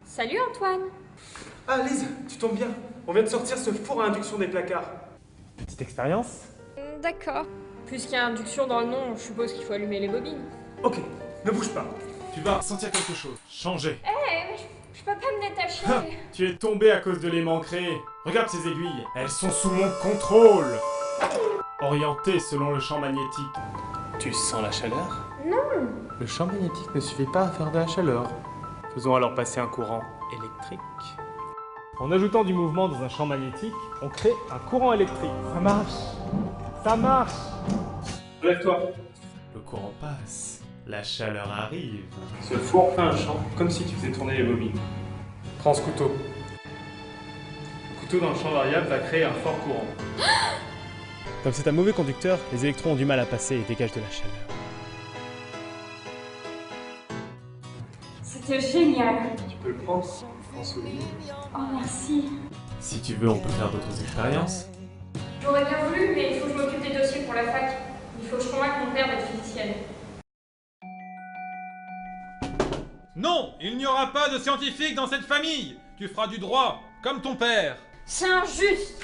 Salut Antoine. Ah Lise, tu tombes bien. On vient de sortir ce four à induction des placards. Petite expérience? D'accord. Puisqu'il y a induction dans le nom, je suppose qu'il faut allumer les bobines. Ok, ne bouge pas. Tu vas sentir quelque chose. Changer. Mais je peux pas me détacher. Tu es tombé à cause de l'aimant créé. Regarde ces aiguilles. Elles sont sous mon contrôle. Orientées selon le champ magnétique. Tu sens la chaleur? Non. Le champ magnétique ne suffit pas à faire de la chaleur. Faisons alors passer un courant électrique. En ajoutant du mouvement dans un champ magnétique, on crée un courant électrique. Ça marche! Ça marche! Lève-toi! Le courant passe. La chaleur arrive. Ce four fait un champ, comme si tu faisais tourner les bobines. Prends ce couteau. Le couteau dans le champ variable va créer un fort courant. Comme c'est un mauvais conducteur, les électrons ont du mal à passer et dégagent de la chaleur. C'était génial. Tu peux le prendre en souvenir. Oh merci. Si tu veux, on peut faire d'autres expériences. J'aurais bien voulu, mais il faut que je m'occupe des dossiers pour la fac. Il faut que je convainque mon père d'être physicienne. Non, il n'y aura pas de scientifique dans cette famille. Tu feras du droit, comme ton père. C'est injuste.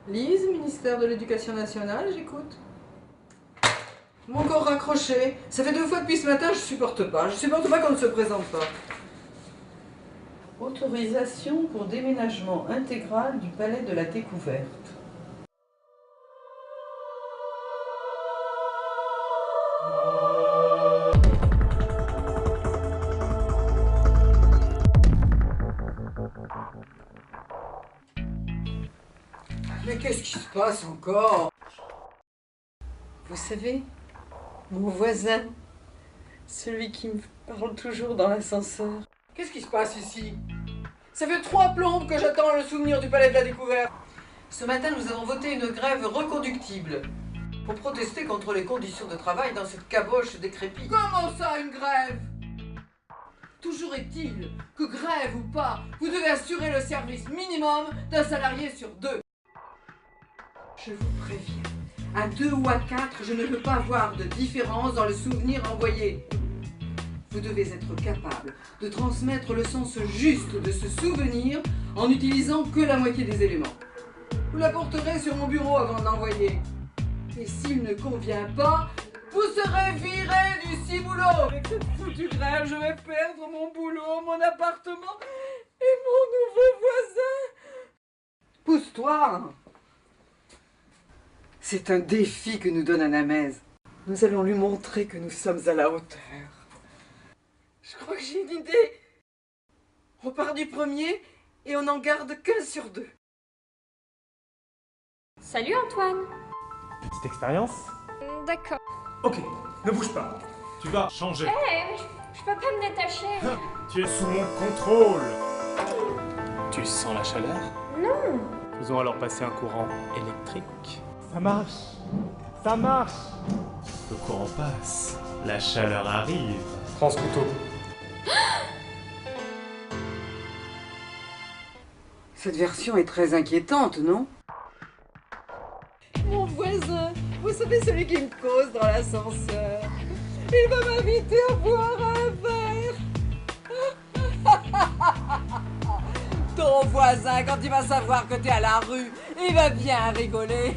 Lise, ministère de l'Éducation nationale, j'écoute. Mon corps raccroché. Ça fait 2 fois depuis ce matin, je supporte pas. Je supporte pas qu'on ne se présente pas. Autorisation pour déménagement intégral du Palais de la Découverte. Mais qu'est-ce qui se passe encore? Vous savez, mon voisin, celui qui me parle toujours dans l'ascenseur. Qu'est-ce qui se passe ici? Ça fait 3 plombes que j'attends le souvenir du Palais de la Découverte. Ce matin, nous avons voté une grève reconductible pour protester contre les conditions de travail dans cette caboche décrépite. Comment ça, une grève? Toujours est-il que grève ou pas, vous devez assurer le service minimum d'un salarié sur 2. Je vous préviens, à 2 ou à 4, je ne veux pas voir de différence dans le souvenir envoyé. Vous devez être capable de transmettre le sens juste de ce souvenir en n'utilisant que la moitié des éléments. Vous l'apporterez sur mon bureau avant de l'envoyer. Et s'il ne convient pas, vous serez viré du ciboulot. Avec cette foutue grève, je vais perdre mon boulot, mon appartement et mon nouveau voisin. Pousse-toi! C'est un défi que nous donne Anamèse. Nous allons lui montrer que nous sommes à la hauteur. Je crois que j'ai une idée. On part du premier et on n'en garde qu'un sur 2. Salut Antoine. Petite expérience? D'accord. Ok, ne bouge pas. Tu vas changer. Je peux pas me détacher. Tu es sous mon contrôle. Tu sens la chaleur? Non. Faisons alors passer un courant électrique. Ça marche! Ça marche! Le courant passe. La chaleur arrive. Prends ce couteau. Cette version est très inquiétante, non? Mon voisin, vous savez celui qui me cause dans l'ascenseur. Il va m'inviter à boire un verre. Ton voisin, quand il va savoir que t'es à la rue, il va bien rigoler.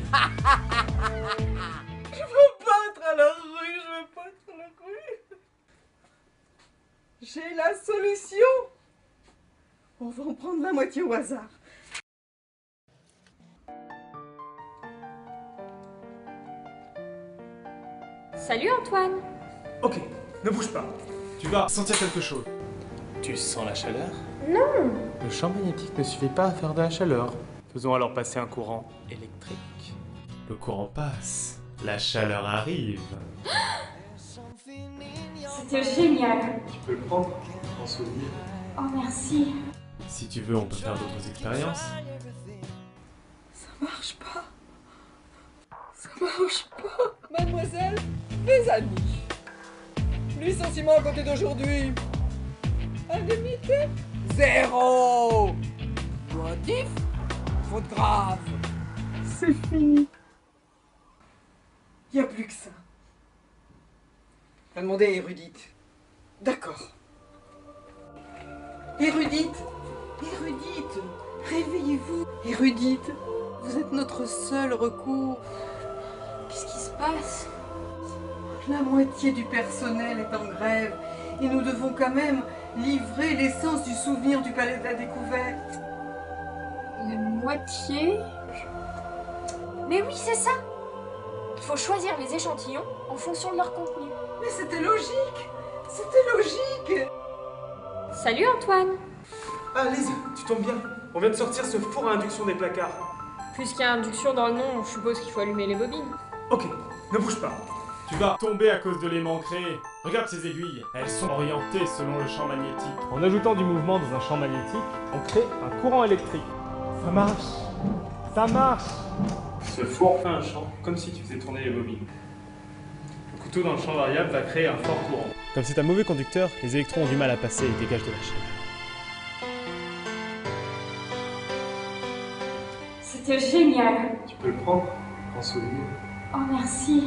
Je veux pas être à la rue, je veux pas être à la rue. J'ai la solution. On va en prendre la moitié au hasard. Salut Antoine. Ok, ne bouge pas. Tu vas sentir quelque chose. Tu sens la chaleur? Non. Le champ magnétique ne suffit pas à faire de la chaleur. Faisons alors passer un courant électrique. Le courant passe. La chaleur arrive. C'était génial. Tu peux le prendre en souvenir. Oh merci. Si tu veux, on peut faire d'autres expériences. marche pas. Ça marche pas. Mademoiselle, mes amis. Licenciement à compter d'aujourd'hui. Indemnité 0. Motif faute grave. C'est fini. Y a plus que ça. Va demander à Érudite. D'accord. Érudite, Érudite, réveillez-vous. Érudite, vous êtes notre seul recours. Qu'est-ce qui se passe? La moitié du personnel est en grève et nous devons quand même livrer l'essence du souvenir du Palais de la Découverte. La moitié? Mais oui, c'est ça! Il faut choisir les échantillons en fonction de leur contenu. Mais c'était logique! C'était logique! Salut Antoine! Ah Lise, tu tombes bien. On vient de sortir ce four à induction des placards. Puisqu'il y a induction dans le nom, je suppose qu'il faut allumer les bobines. Ok, ne bouge pas. Tu vas tomber à cause de l'aimant créé. Regarde ces aiguilles, elles sont orientées selon le champ magnétique. En ajoutant du mouvement dans un champ magnétique, on crée un courant électrique. Ça marche! Ça marche! Ce four fait un champ, comme si tu faisais tourner les bobines. Le couteau dans le champ variable va créer un fort courant. Comme c'est un mauvais conducteur, les électrons ont du mal à passer et dégagent de la chaleur. C'était génial! Tu peux le prendre, en souvenir. Oh merci!